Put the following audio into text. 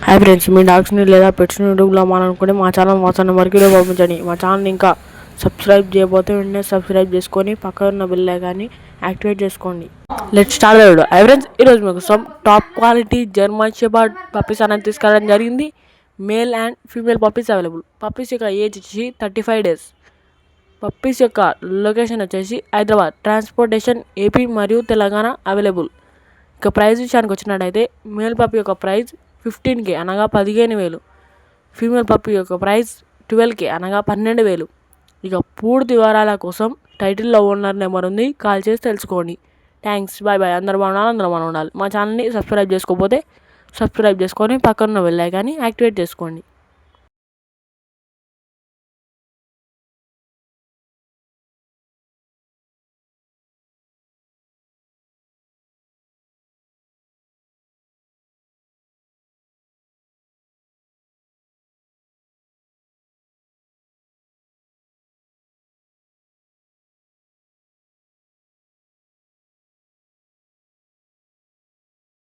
Hi friends, మీ డాగ్స్ని లేదా పెట్స్ని యూట్యూబ్లో అమ్మాలనుకుంటే మా ఛానల్ వాట్సాప్ నెంబర్కి పంపించండి. మా ఛానల్ని ఇంకా సబ్స్క్రైబ్ చేయబోతే వెంటనే సబ్స్క్రైబ్ చేసుకొని పక్కన ఉన్న బెల్ ఐకాన్ని యాక్టివేట్ చేసుకోండి. Let's start the video. Hi friends, ఈరోజు మీకు top quality German shepherd puppies అనేది తీసుకురావడం జరిగింది. Male and female puppies available. Puppies యొక్క ఏజ్ వచ్చేసి 35 days. పప్పీస్ యొక్క లొకేషన్ వచ్చేసి హైదరాబాద్. ట్రాన్స్పోర్టేషన్ ఏపీ మరియు తెలంగాణ అవైలబుల్. ఇక ప్రైస్ విషయానికి వచ్చినట్టయితే మేల్ పప్పీ యొక్క ప్రైస్ 15K అనగా 15,000. ఫీమేల్ పప్పీ యొక్క ప్రైస్ 12K అనగా 12,000. ఇక పూర్తి వివరాల కోసం టైటిల్లో ఓనర్ నెంబర్ ఉంది, కాల్ చేసి తెలుసుకోండి. Thanks, bye bye. అందరూ బాగుండాలి, అందరూ మనం ఉండాలి. మా ఛానల్ని సబ్స్క్రైబ్ చేసుకోకపోతే సబ్స్క్రైబ్ చేసుకొని పక్కన ఉన్న బెల్ ఐకాన్ని యాక్టివేట్ చేసుకోండి.